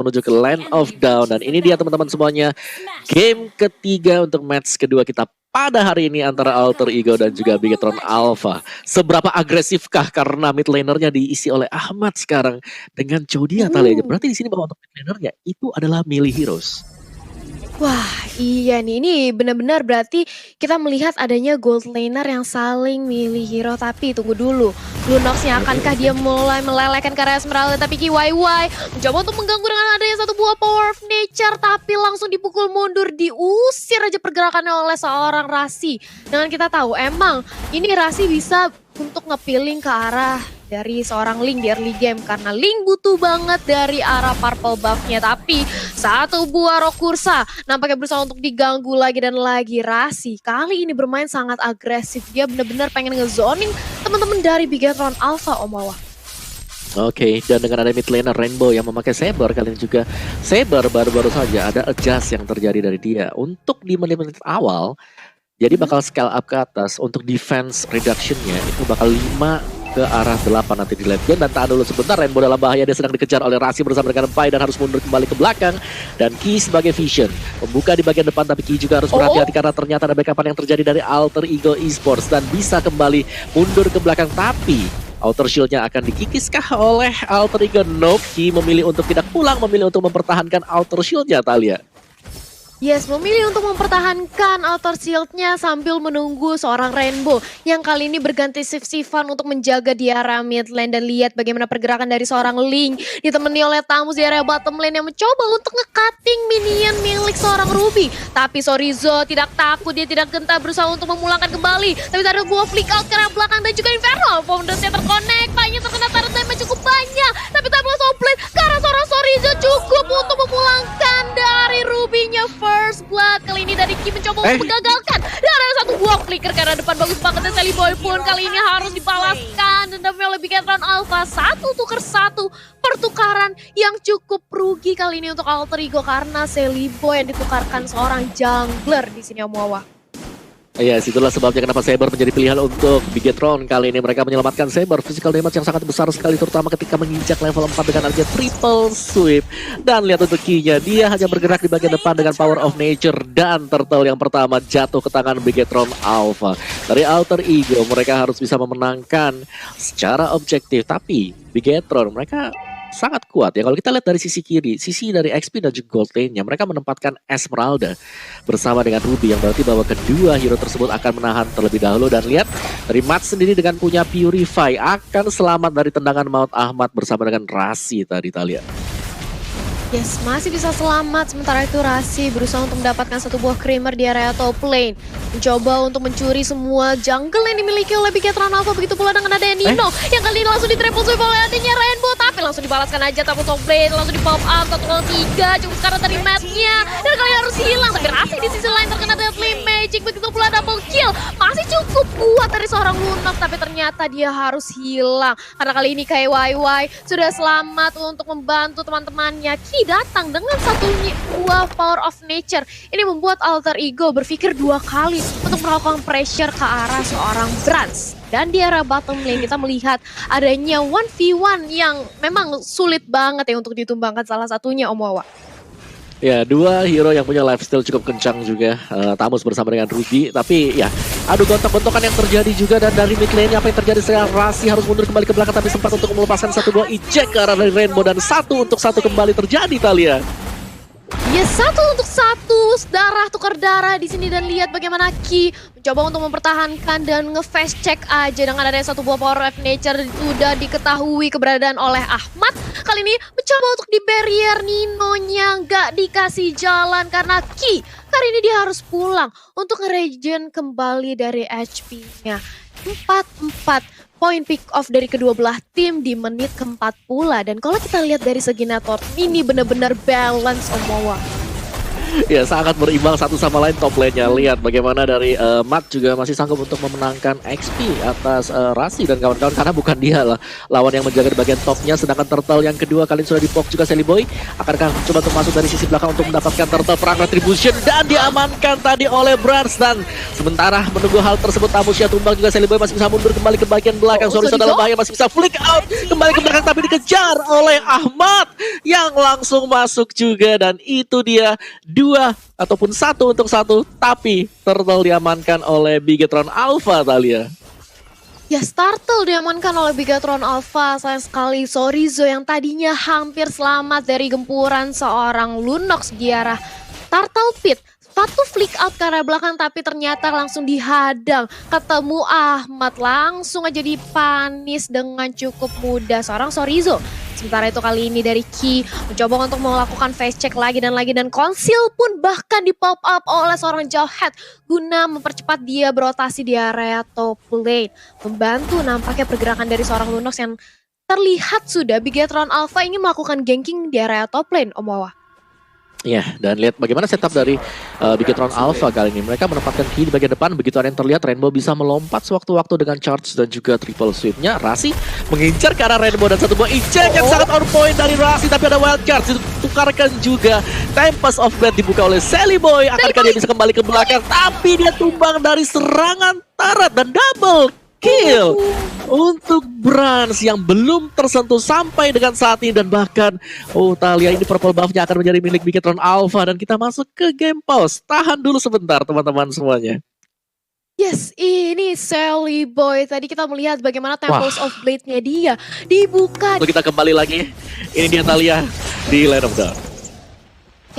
menuju ke Land of Down. Dan ini dia teman-teman semuanya, game ketiga untuk match kedua kita pada hari ini antara Alter Ego dan juga Bigetron Alpha. Seberapa agresifkah karena mid lanernya diisi oleh Ahmad sekarang dengan Jodia Talia. Berarti di sini bahwa untuk mid lanernya itu adalah melee heroes. Wah iya nih, ini benar-benar berarti kita melihat adanya gold laner yang saling milih hero. Tapi tunggu dulu, Lunox-nya akankah dia mulai melelehkan ke area Esmeralda? Tapi KYY mencoba untuk mengganggu dengan adanya satu buah Power of Nature. Tapi langsung dipukul mundur, diusir aja pergerakannya oleh seorang Rasi. Dengan kita tahu emang ini Rasi bisa untuk ngepiling ke arah dari seorang Ling di early game. Karena Ling butuh banget dari arah purple buff-nya. Tapi satu buah Rokursa nampaknya berusaha untuk diganggu lagi dan lagi. Rasi kali ini bermain sangat agresif. Dia benar-benar pengen ngezoning teman-teman dari Bigetron Alpha, Om Wawa. Oke, dan dengan ada mid laner Rainbow yang memakai Saber, kali ini juga Saber baru-baru saja ada adjust yang terjadi dari dia. Untuk di menit-menit awal, jadi bakal scale up ke atas. Untuk defense reduction-nya itu bakal 5 ke arah 8 nanti di late game. Dan tahan dulu sebentar, Rainbow dalam bahaya, dia sedang dikejar oleh Rasi bersama dengan Pai dan harus mundur kembali ke belakang. Dan Ki sebagai Vision membuka di bagian depan, tapi Ki juga harus berhati-hati karena ternyata ada backupan yang terjadi dari Alter Ego Esports dan bisa kembali mundur ke belakang. Tapi Outer Shield-nya akan dikikiskah oleh Alter Ego? Nope, Ki memilih untuk tidak pulang, memilih untuk mempertahankan Outer Shield-nya, Talia. Yes, memilih untuk mempertahankan outer shield-nya sambil menunggu seorang Rainbow yang kali ini berganti shift-shiftan untuk menjaga di area mid lane. Dan lihat bagaimana pergerakan dari seorang Ling ditemani oleh Tamus di area bottom lane yang mencoba untuk nge-cutting minion milik seorang Ruby. Tapi Sorizo tidak takut, dia tidak gentar berusaha untuk memulangkan kembali. Tapi ada buah flick out ke arah belakang dan juga Inferno. Founders-nya terconnect, Pai-nya terkena turret damage cukup banyak. Tapi tablas offlane ke arah seorang Sorizo cukup untuk memulangkan dari Ruby-nya first blood. Kali ini dari Ki mencoba untuk menggagalkan. Dan ada satu buah flicker ke arah depan, bagus banget. Dan Sally Boy pun kali ini harus dibalaskan dendamnya oleh Bigetron Alpha. 1-1 pertukaran yang cukup rugi kali ini untuk Alter Ego karena Sally Boy yang ditukarkan seorang jungler di sini, Om Wawa. Iya, itulah sebabnya kenapa Saber menjadi pilihan untuk Bigetron. Kali ini mereka menyelamatkan Saber. Physical damage yang sangat besar sekali, terutama ketika menginjak level 4 dengan harga triple sweep. Dan lihat untuk Ki-nya, dia hanya bergerak di bagian depan dengan Power of Nature. Dan turtle yang pertama jatuh ke tangan Bigetron Alpha. Dari Alter Ego, mereka harus bisa memenangkan secara objektif. Tapi Bigetron, mereka sangat kuat ya. Kalau kita lihat dari sisi kiri, sisi dari XP dan juga gold lane-nya, mereka menempatkan Esmeralda bersama dengan Ruby, yang berarti bahwa kedua hero tersebut akan menahan terlebih dahulu. Dan lihat dari Mats sendiri dengan punya Purify akan selamat dari tendangan maut Ahmad bersama dengan Rasi tadi, Talia. Yes, masih bisa selamat. Sementara itu Rasi berusaha untuk mendapatkan satu buah Kramer di area top lane. Mencoba untuk mencuri semua jungle yang dimiliki oleh Bigetron Alpha. Begitu pula dengan ada Nino yang kali ini langsung di triple sweep oleh adanya Rainbow. Tapi langsung dibalaskan aja tapi top lane. Langsung di pop up 1-3. Cukup sekarang dari map-nya. Dan kali harus hilang. Tapi Rasi di sisi lain terkena dengan flame magic. Begitu pula double kill. Masih cukup kuat dari seorang Lunox. Tapi ternyata dia harus hilang. Karena kali ini KYY sudah selamat untuk membantu teman-temannya. Datang dengan satu buah Power of Nature. Ini membuat Alter Ego berpikir dua kali untuk melakukan pressure ke arah seorang Brans. Dan di area bottom lane kita melihat adanya 1v1 yang memang sulit banget ya untuk ditumbangkan, salah satunya Om Wawa. Ya, dua hero yang punya lifesteal cukup kencang juga, Tamus bersama dengan Ruby. Tapi ya, adu gontok-gontokan yang terjadi juga. Dan dari mid lane apa yang terjadi sekarang, Rasi harus mundur kembali ke belakang. Tapi sempat untuk melepaskan satu buah eject ke arah dari Rainbow. Dan 1-1 kembali terjadi, Talia. Ya, 1-1 darah tukar darah di sini. Dan lihat bagaimana Ki mencoba untuk mempertahankan dan nge-fast check aja dengan adanya satu buah Power of Nature. Sudah diketahui keberadaan oleh Ahmad. Kali ini mencoba untuk di barrier, Nino-nya nggak dikasih jalan karena Ki hari ini dia harus pulang untuk nge-regen kembali dari HP-nya. 4-4 point pick off dari kedua belah tim di menit keempat pula. Dan kalau kita lihat dari segi network, ini benar-benar balance, Om Wawa. Ya sangat berimbang satu sama lain top lane-nya. Lihat bagaimana dari Matt juga masih sanggup untuk memenangkan XP atas Rasi dan kawan-kawan, karena bukan dia lah lawan yang menjaga di bagian topnya. Sedangkan Turtle yang kedua kali ini sudah dipok juga Sally Boy. Akankah mencoba untuk masuk dari sisi belakang untuk mendapatkan Turtle perang retribution dan diamankan tadi oleh Brans. Dan sementara menunggu hal tersebut Tamusya tumbang juga, Sally Boy masih bisa mundur kembali ke bagian belakang. Sorry dalam bahaya, masih bisa flick out kembali ke belakang tapi dikejar oleh Ahmad yang langsung masuk juga. Dan itu dia 2 ataupun 1 untuk 1, tapi Turtle diamankan oleh Bigetron Alpha, Thalia. Ya, Turtle diamankan oleh Bigetron Alpha. Sayang sekali Sorizo yang tadinya hampir selamat dari gempuran seorang Lunox di arah Turtle Pit. Satu flick out ke arah belakang tapi ternyata langsung dihadang. Ketemu Ahmad langsung aja dipanis dengan cukup mudah seorang Sorizo. Sementara itu kali ini dari Ki mencoba untuk melakukan face check lagi dan Conceal pun bahkan di pop up oleh seorang Jawhead guna mempercepat dia berotasi di area top lane. Membantu nampaknya pergerakan dari seorang Lunox yang terlihat sudah Bigetron Alpha ingin melakukan ganking di area top lane, Om Wawa. Ya, dan lihat bagaimana setup dari Bigetron Alpha kali ini. Mereka menempatkan Ki di bagian depan. Begitu ada yang terlihat, Rainbow bisa melompat sewaktu-waktu dengan charge dan juga triple sweep-nya. Rasi mengincar ke arah Rainbow dan satu buah eject yang sangat on point dari Rasi. Tapi ada wild charge, ditukarkan juga. Tempest of Blade dibuka oleh Sally Boy. Akankah dia bisa kembali ke belakang? Tapi dia tumbang dari serangan Tarat dan double kill untuk Brans yang belum tersentuh sampai dengan saat ini. Dan bahkan Thalia, ini purple buff-nya akan menjadi milik Bigetron Alpha. Dan kita masuk ke game pause. Tahan dulu sebentar teman-teman semuanya. Yes, ini Sally Boy. Tadi kita melihat bagaimana Temples of Blade-nya dia dibuka. Lalu kita kembali lagi. Ini dia Thalia di Land of Dawn.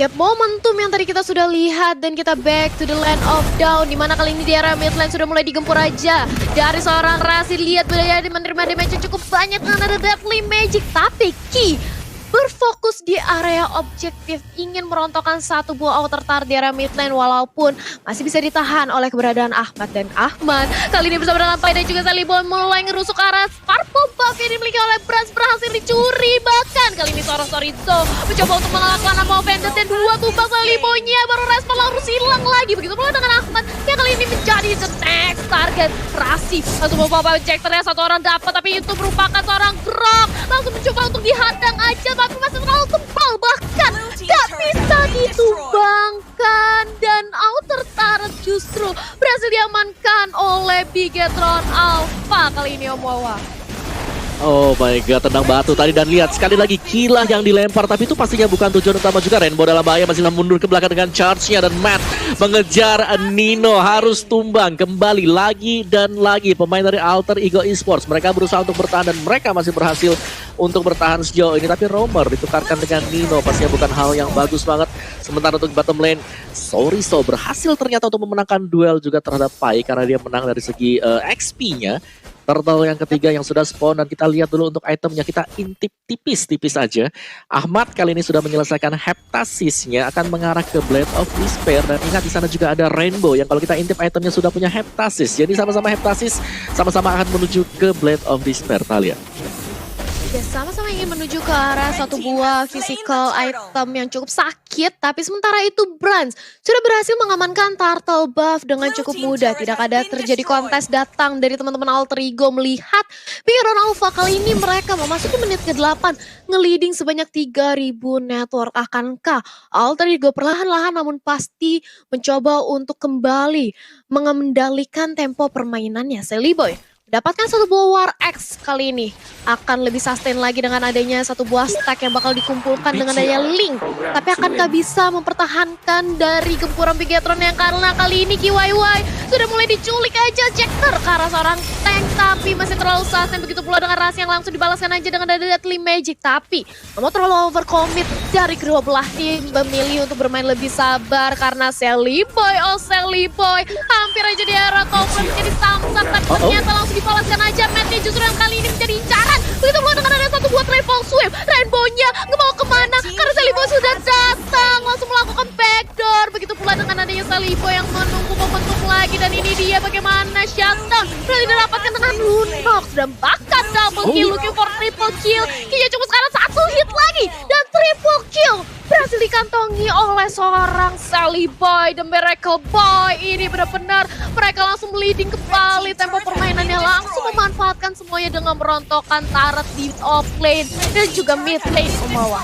Yap, momentum yang tadi kita sudah lihat dan kita back to the Land of Dawn, dimana kali ini di area mid lane sudah mulai digempur aja dari seorang Rasi. Lihat udah menerima damage yang cukup banyak dengan ada Deadly Magic, tapi Ki berfokus di area objektif, ingin merontokkan satu buah outer tower di area mid lane walaupun masih bisa ditahan oleh keberadaan Ahmad. Dan Ahmad kali ini bersama dengan Pai dan juga Sally Boy mulai ngerusuk ke arah purple buff yang dimiliki oleh Brans, berhasil dicuri. Bahkan kali ini seorang Sorizo mencoba untuk mengalahkan nama Offended dan 2 tumbang Sally Boy-nya, baru respon harus hilang lagi. Begitu pula dengan Ahmad yang kali ini menjadi the next target. Rasi langsung membawa injectornya, satu orang dapat tapi itu merupakan seorang Grok, langsung mencoba untuk dihadang aja tapi masih terlalu tebal, bahkan gak bisa ditumbangkan. Dan outer turret justru berhasil diamankan oleh Bigetron Alpha kali ini, Om Wawa. Oh my god, tendang batu tadi. Dan lihat sekali lagi kilah yang dilempar, tapi itu pastinya bukan tujuan utama juga. Rainbow dalam bahaya, masih mundur ke belakang dengan charge-nya. Dan Matt mengejar Nino, harus tumbang kembali lagi dan lagi. Pemain dari Alter Ego Esports, mereka berusaha untuk bertahan dan mereka masih berhasil untuk bertahan sejauh ini. Tapi Romer ditukarkan dengan Nino, pastinya bukan hal yang bagus banget. Sementara untuk bottom lane, Sorizo berhasil ternyata untuk memenangkan duel juga terhadap Pai karena dia menang dari segi XP-nya. Turtle yang ketiga yang sudah spawn, dan kita lihat dulu untuk itemnya, kita intip tipis-tipis aja. Ahmad kali ini sudah menyelesaikan heptasisnya, akan mengarah ke Blade of Despair. Dan ingat di sana juga ada Rainbow yang kalau kita intip itemnya sudah punya heptasis. Jadi sama-sama heptasis, sama-sama akan menuju ke Blade of Despair, Thalia. Ya, sama-sama ingin menuju ke arah satu buah physical item yang cukup sakit. Tapi sementara itu Brans sudah berhasil mengamankan turtle buff dengan cukup mudah. Tidak ada terjadi kontes datang dari teman-teman Alter Ego melihat Bigetron Alpha kali ini mereka memasuki menit ke-8 nge-leading sebanyak 3000 network. Akankah Alter Ego perlahan-lahan namun pasti mencoba untuk kembali mengendalikan tempo permainannya? Sally Boy dapatkan satu buah War X kali ini akan lebih sustain lagi dengan adanya satu buah stack yang bakal dikumpulkan dengan adanya Link. Tapi akankah bisa mempertahankan dari gempuran Bigetron yang karena kali ini KYY sudah mulai diculik aja Jekter ke arah seorang tank, tapi masih terlalu sustain. Begitu pula dengan Rasi yang langsung dibalaskan aja dengan ada Deadly Magic. Tapi mau terlalu overcommit dari kedua belah tim, memilih untuk bermain lebih sabar karena Sally Boy, Sally Boy hampir aja di arah top lane menjadi samsat, tapi ternyata langsung dibalaskan aja. Matt-nya justru yang kali ini menjadi incaran. Begitu pula dengan ada satu buat triple sweep. Rainbow-nya nggak mau kemana karena Sally Boy sudah datang, langsung melakukan backdoor. Begitu pula dengan adanya Sally Boy yang menunggu momentum lagi. Dan ini dia bagaimana shutdown berhasil didapatkan dengan Lunox dan bahkan double kill, looking for triple kill. Kayaknya cuma sekarang satu hit lagi dan triple kill berhasil dikasih dikantongi oleh seorang Sally Boy, The Miracle Boy. Ini benar-benar mereka langsung leading kembali tempo permainannya, langsung memanfaatkan semuanya dengan merontokkan turret di off lane dan juga mid lane Omawa.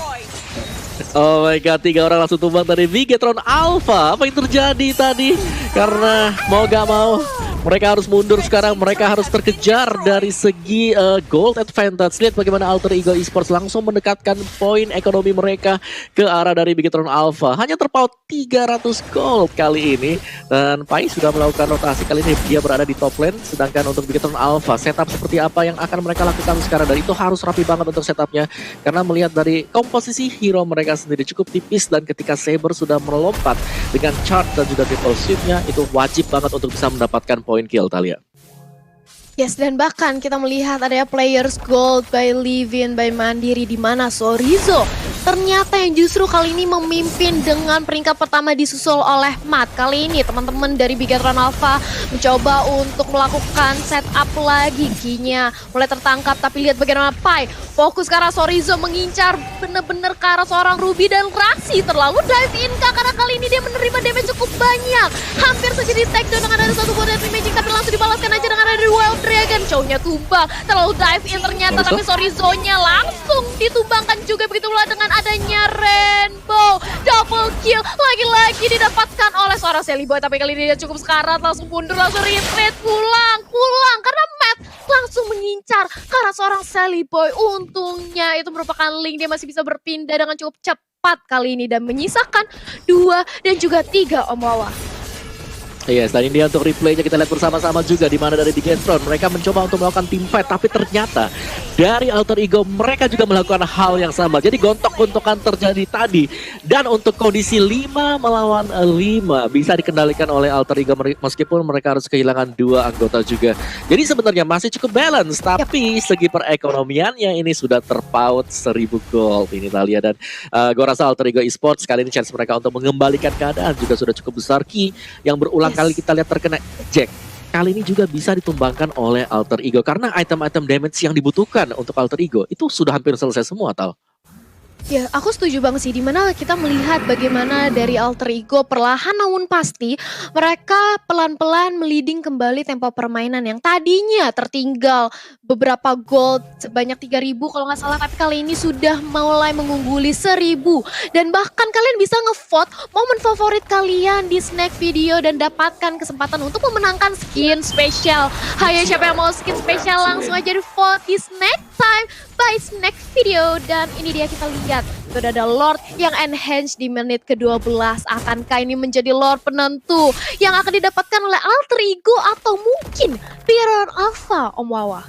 Oh my god, 3 orang langsung tumbang dari Bigetron Alpha. Apa yang terjadi tadi? Karena mau gak mau mereka harus mundur sekarang, mereka harus terkejar dari segi gold advantage. Lihat bagaimana Alter Ego Esports langsung mendekatkan poin ekonomi mereka ke arah dari Bigetron Alpha. Hanya terpaut 300 gold kali ini. Dan Pai sudah melakukan rotasi kali ini, dia berada di top lane. Sedangkan untuk Bigetron Alpha, setup seperti apa yang akan mereka lakukan sekarang. Dan itu harus rapi banget untuk setupnya. Karena melihat dari komposisi hero mereka sendiri cukup tipis. Dan ketika Saber sudah melompat dengan charge dan juga triple sweep-nya, itu wajib banget untuk bisa mendapatkan poin kill, Thalia. Yes, dan bahkan kita melihat ada players gold by Livin, by Mandiri, di mana Sorizo ternyata yang justru kali ini memimpin dengan peringkat pertama disusul oleh Matt. Kali ini teman-teman dari Bigetron Alpha mencoba untuk melakukan setup lagi. Kinya mulai tertangkap, tapi lihat bagaimana Pai fokus ke arah Sorizo, mengincar bener-bener ke arah seorang Ruby, dan Rasi terlalu dive in Kak, karena kali ini dia menerima damage cukup banyak. Hampir saja di take down dengan ada satu buah deadly magic, tapi langsung dibalaskan aja dengan ada Wild Dragon. Show-nya tumbang, terlalu dive in ternyata, tapi Sorizo-nya langsung ditumbangkan juga. Begitu pula dengan adanya Rainbow. Double kill lagi-lagi didapatkan oleh seorang Sally Boy, tapi kali ini dia cukup sekarat, langsung mundur, langsung retreat, pulang karena Matt langsung mengincar ke arah seorang Sally Boy. Untungnya itu merupakan link, dia masih bisa berpindah dengan cukup cepat kali ini dan menyisakan 2 dan juga 3 Omawa. Yes, dan ini untuk replaynya kita lihat bersama-sama juga, di mana dari Bigetron mereka mencoba untuk melakukan team fight, tapi ternyata dari Alter Ego mereka juga melakukan hal yang sama. Jadi gontok-gontokan terjadi tadi, dan untuk kondisi 5 melawan 5 bisa dikendalikan oleh Alter Ego meskipun mereka harus kehilangan 2 anggota juga. Jadi sebenarnya masih cukup balance, tapi segi perekonomiannya ini sudah terpaut 1000 gold ini, Thalia. Dan gue rasa Alter Ego Esports kali ini chance mereka untuk mengembalikan keadaan juga sudah cukup besar. Ki yang berulang kali kita lihat terkena Jack, kali ini juga bisa ditumbangkan oleh Alter Ego, karena item-item damage yang dibutuhkan untuk Alter Ego itu sudah hampir selesai semua, Tal. Ya, aku setuju banget sih, dimana kita melihat bagaimana dari Alter Ego perlahan namun pasti mereka pelan-pelan meliding kembali tempo permainan yang tadinya tertinggal beberapa gold sebanyak 3000 kalau nggak salah, tapi kali ini sudah mulai mengungguli 1000. Dan bahkan kalian bisa ngevote momen favorit kalian di snack video dan dapatkan kesempatan untuk memenangkan skin spesial. Hayo, siapa yang mau skin spesial langsung aja di vote di snack time by snack video. Dan ini dia, kita lihat sudah ada Lord yang enhance di menit ke-12. Akankah ini menjadi Lord penentu yang akan didapatkan oleh Alter Ego atau mungkin Bigetron Alpha, Om Wawa?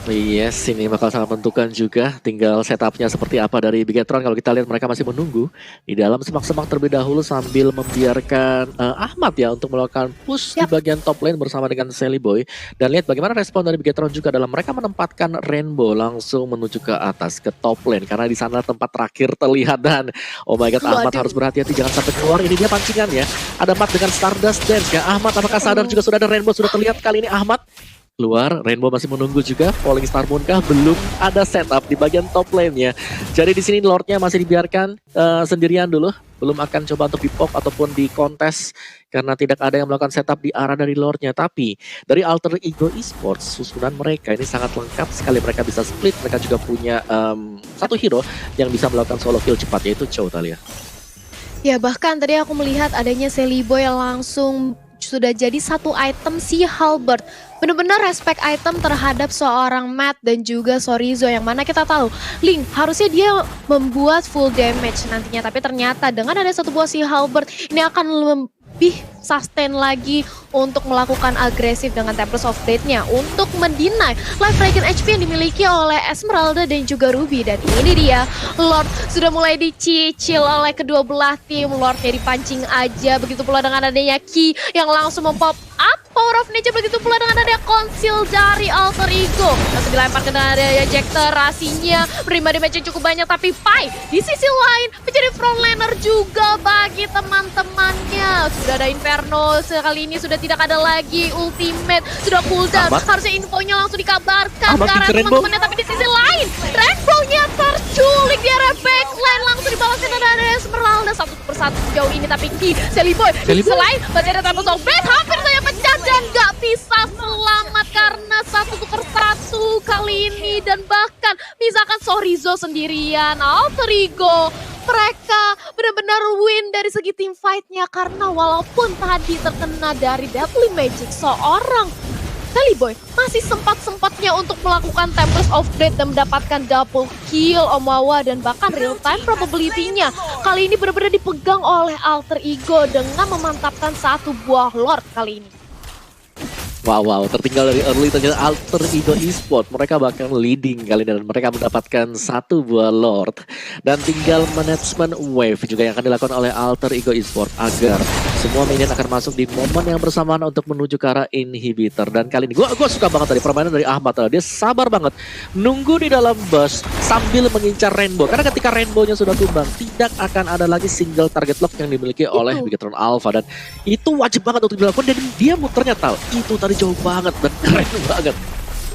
Yes, ini bakal sangat menentukan juga. Tinggal setupnya seperti apa dari Bigetron. Kalau kita lihat mereka masih menunggu di dalam semak-semak terlebih dahulu sambil membiarkan Ahmad ya untuk melakukan push di bagian top lane bersama dengan Sally Boy. Dan lihat bagaimana respon dari Bigetron juga dalam mereka menempatkan Rainbow langsung menuju ke atas, ke top lane. Karena di sana tempat terakhir terlihat, dan oh my god, Ahmad harus berhati-hati jangan sampai keluar. Ini dia pancingannya. Ada Matt dengan Stardust Dance ya. Ahmad apakah sadar juga sudah ada Rainbow sudah terlihat kali ini Ahmad. Keluar, Rainbow masih menunggu juga. Falling Star Moon kah? Belum ada setup di bagian top lane-nya. Jadi di sini Lordnya masih dibiarkan sendirian dulu. Belum akan coba untuk di pop ataupun di kontes karena tidak ada yang melakukan setup di arah dari Lordnya. Tapi dari Alter Ego Esports, susunan mereka ini sangat lengkap sekali. Mereka bisa split, mereka juga punya satu hero yang bisa melakukan solo kill cepat, yaitu Chow, Thalia. Ya, bahkan tadi aku melihat adanya Sally Boy yang langsung sudah jadi satu item si Halberd. Benar-benar respect item terhadap seorang Matt dan juga Sorizo, yang mana kita tahu Link harusnya dia membuat full damage nantinya, tapi ternyata dengan ada satu buah si Halberd ini akan lebih sustain lagi untuk melakukan agresif dengan Tempest of Fate-nya untuk mendinai life regen HP yang dimiliki oleh Esmeralda dan juga Ruby. Dan ini dia, Lord sudah mulai dicicil oleh kedua belah tim. Lordnya dipancing aja, begitu pula dengan adanya Ki yang langsung mempop up Power of Nature, begitu pula dengan adanya Conceal dari Alter Ego. Langsung dilempar ke adanya Jekter, Rasinya menerima damage yang cukup banyak, tapi Pai di sisi lain menjadi frontlaner juga bagi teman-temannya. Sudah ada Inferno, sekali ini sudah tidak ada lagi ultimate, sudah cooldown. Harusnya infonya langsung dikabarkan ke arah teman-temannya, tapi di sisi lain Rainbow-nya terculik di area backline, langsung dibalaskan dari Esmeralda. satu sejauh ini, tapi Sally Boy selain masih ada Tempest of Fate hampir saja pecah dan gak bisa selamat karena satu tukar satu kali ini, dan bahkan misalkan Sorizo sendirian, Alter Ego mereka benar-benar win dari segi team fight-nya, karena walaupun tadi terkena dari Deadly Magic seorang Sally Boy masih sempat-sempatnya untuk melakukan Tempest of Fate dan mendapatkan double kill Omawa, dan bahkan real time probability-nya kali ini benar-benar dipegang oleh Alter Ego dengan memantapkan satu buah Lord kali ini. Wow, tertinggal dari early ternyata Alter Ego Esports. Mereka bahkan leading kali ini dan mereka mendapatkan satu buah Lord. Dan tinggal management wave juga yang akan dilakukan oleh Alter Ego Esports agar semua minion akan masuk di momen yang bersamaan untuk menuju ke arah inhibitor. Dan kali ini gue suka banget tadi permainan dari Ahmad. Dia sabar banget nunggu di dalam bus sambil mengincar Rainbow. Karena ketika Rainbow-nya sudah tumbang, tidak akan ada lagi single target lock yang dimiliki oleh Bigetron Alpha. Dan itu wajib banget untuk dilakukan, dan dia muternya tahu itu tadi jauh banget dan keren banget.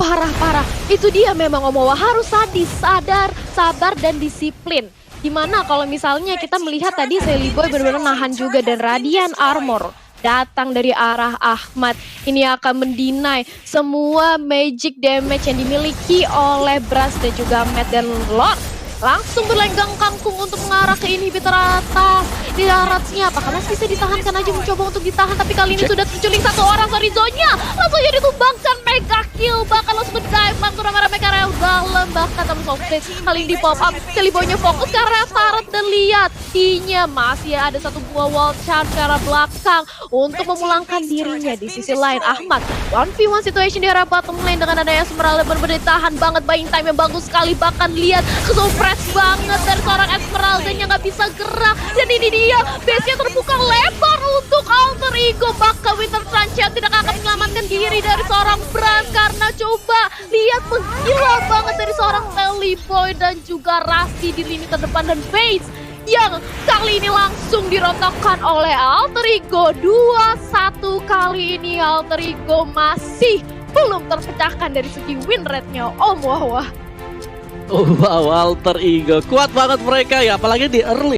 Parah. Itu dia memang Omawa harus sadis, sadar, sabar dan disiplin. Dimana kalau misalnya kita melihat tadi Sally Boy benar-benar nahan juga, dan Radiant Armor datang dari arah Ahmad. Ini akan mendinai semua magic damage yang dimiliki oleh Brass dan juga Matt, dan Lord langsung berlenggang kangkung untuk mengarah ke inhibitor atas. Di daratnya apakah masih bisa ditahankan aja, mencoba untuk ditahan, tapi kali ini sudah terculing satu orang. Sorizo-nya langsung jadi ditumbangkan, mega kill, bahkan langsung dive langsung ramai-ramai ke area dalam, bahkan Tempest of Fate kali ini di pop up. Sally Boy-nya fokus ke arah turret, dan lihat D-nya masih ada satu buah wall charge ke arah belakang untuk memulangkan dirinya. Di sisi lain Ahmad 1v1 situation di arah bottom lane dengan adanya Esmeralda benar-benar ditahan banget, buying time yang bagus sekali, bahkan lihat kesupres banget dari seorang Esmeralda-nya nggak bisa gerak, dan ini dia base-nya terbuka lebar untuk Alter Ego, bahkan Winter Sunshine tidak akan menyelamatkan diri dari seorang Bran, karena coba lihat menggila banget dari seorang Sally Boy dan juga Rasi di lini terdepan, dan base yang kali ini langsung dirontokkan oleh Alter Ego. 2-1 kali ini Alter Ego masih belum terpecahkan dari segi win rate-nya. Wow. Wow, Alter Ego kuat banget mereka ya, apalagi di early.